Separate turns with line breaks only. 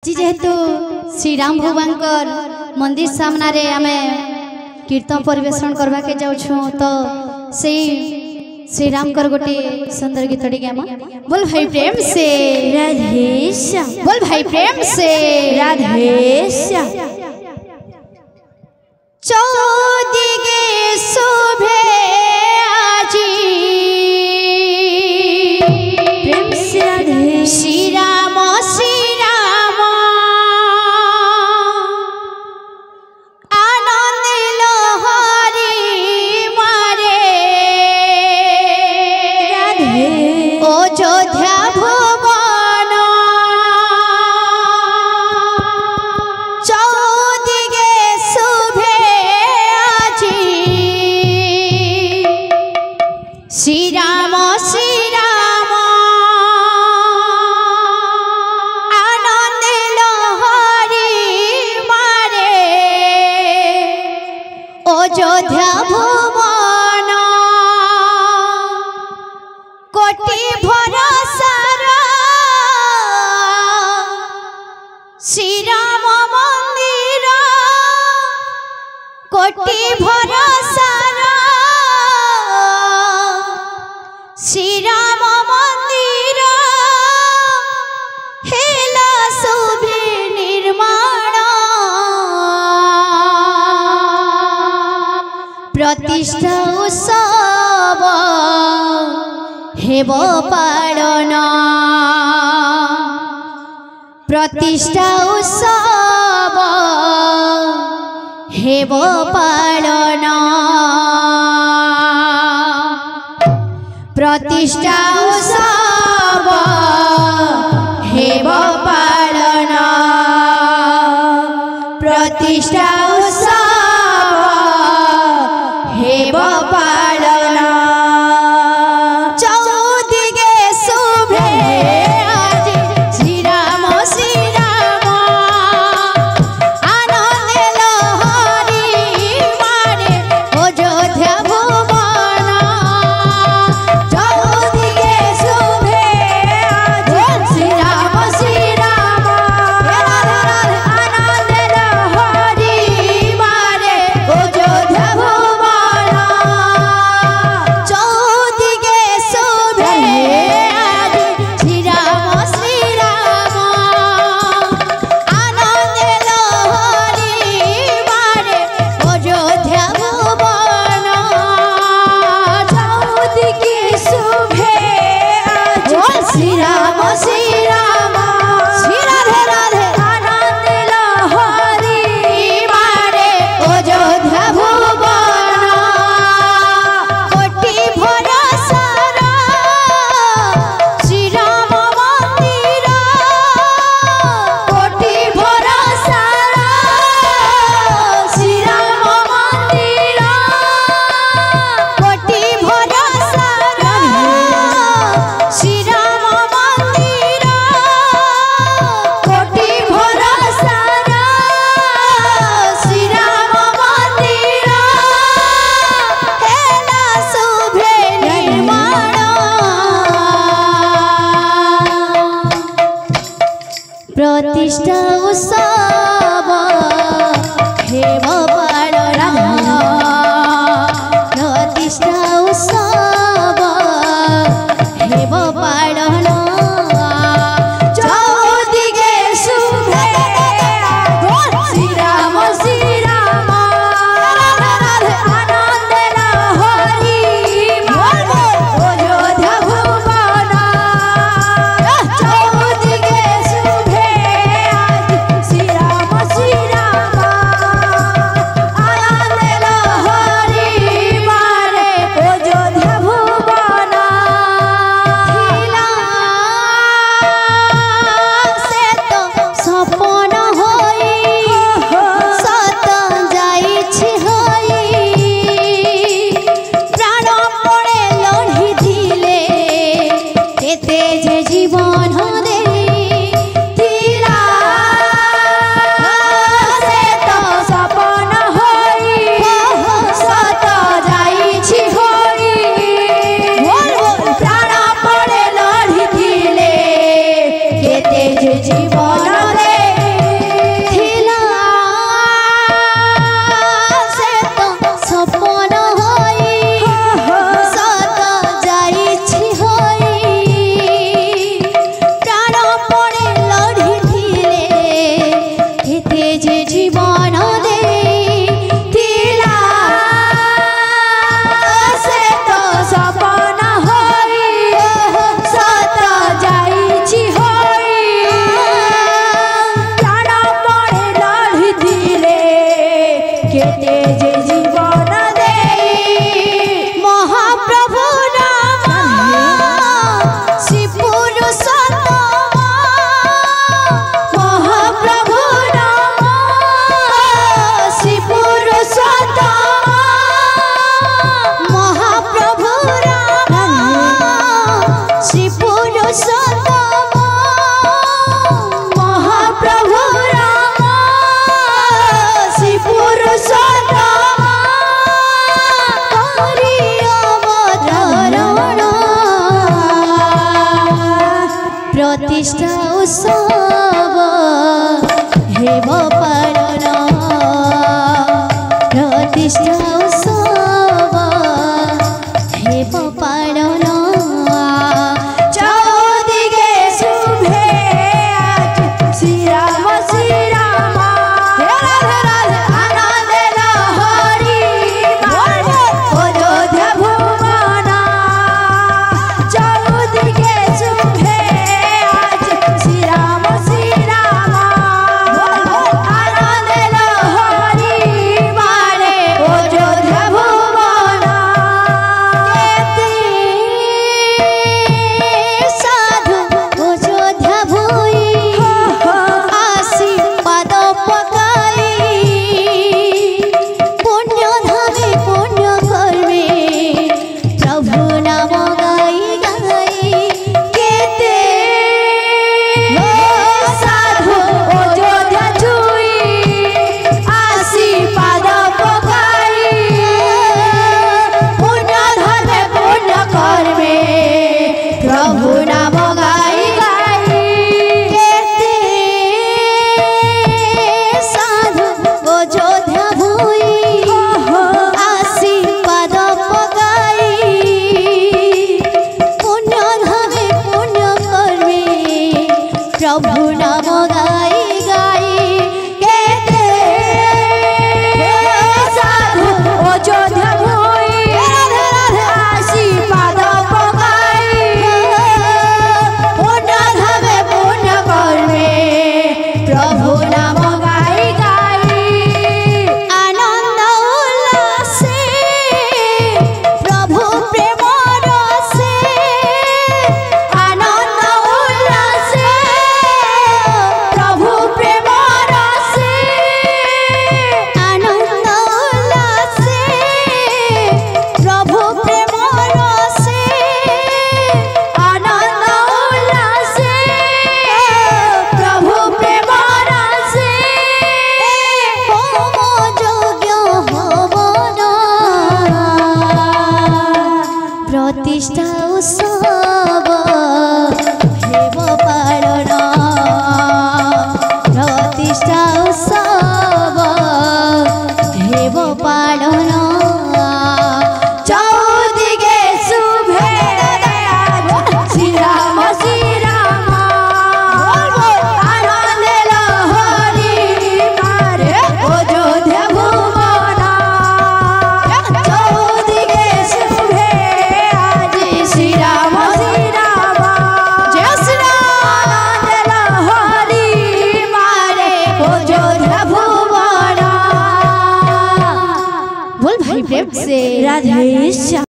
आज जेहेतु श्री राम भगवान मंदिर सामना रे आमे कीर्तन परिवेशन करवा के जाऊँ तो से श्री राम कर गोटे सुंदर गीत गामा बोल भाई प्रेम से
राधेश्याम
बोल भाई प्रेम से
राधेश्याम
चौदिगे शोभे आजी
प्रेम से राधे
श्री राम आनंद लहरी मारे
राधे
अयोध्या भुवन चौदिगे शोभे आजी श्री राम आनंद लहरी मारे अयोध्या भुवन कोटि भरसार श्री राम मंदिर कोटि भरसार श्री राम मंदिर हेला शोभे निर्माण प्रतिष्ठा उत्सव हेब पालन प्रतिष्ठा उत्सव हेब पालन प्रतिष्ठा उत्सव हेब पालन प्रतिष्ठा उत्सव हेब पालन चौदिगे शोभे आजी श्री राम आनंद लहरी मारे अयोध्या भुवन चौदिगे शोभे आजी श्री राम आनंद लहरी मारे अयोध्या भुवन चौदिगे शोभे आजी श्री राम आनंद लहरी मारे अयोध्या भुवन
चौदिगे शोभे आजी
श्री राम श्री राधे राधे
आनंद लहरी
मारे अयोध्या भुवन कोटि भरसार श्री राम मंदिर कोटि भरसार श्री राम मंदिर कोटि भरसार श्री राम मंदिर कोटि भरसार श्री राम मंदिर हेला शोभे निर्माण प्रतिष्ठा उत्सव हेब पालन प्रतिष्ठा उत्सव हेब पालन चौदिगे शोभे श्री राम
आनंद लहरी मारे अयोध्या भुवन चौदिगे शोभे आजी श्री राम
प्रतिष्ठा उत्सव हेब पालन
चौदिगे शुभे आज श्री राम राधे राधे आनंद लहरी मारे अयोध्या भुवन चौदिगे शुभे आज श्री राम आनंद लहरी मारे अयोध्या भुवन
साधु अयोध्या भूई आसी पाद पकाई पुण्य धामे पुण्य कर्मे प्रभु नाम गाई गाई
केते साधु अयोध्या छुई आसी पाद पकाई पुण्य धर्मे पुण्य कर्मे प्रभु नाम गाई गाई
केते साधु अयोध्या भूई आसी पाद पकाई पुण्य धामे पुण्य कर्मे प्रभु नाम गाई गाई
केते साधु अयोध्या भुई आसी पाद पकाई पुण्य धामे पुण्य कर्मे प्रभु नाम गाई गाई
आनंद उल्लासे प्रभु प्रेम रसे
आनंद उल्लासे प्रभु प्रेम रसे
आनंद उल्लासे प्रभु प्रेम रसे
आनंद उल्लासे प्रभु प्रेम रसे
होम यज्ञ हवन प्रतिष्ठा उत्सव हेब पालन प्रतिष्ठा उत्सव हेब पालन
चौदिगे शुभे श्री राम आनंद लहरी मारे अयोध्या भुवन चौदिगे शुभे आज श्री राम
जय श्री राम
आनंद लहरी मारे अयोध्या भुवन
बोल भाई प्रेम से
राधे श्याम।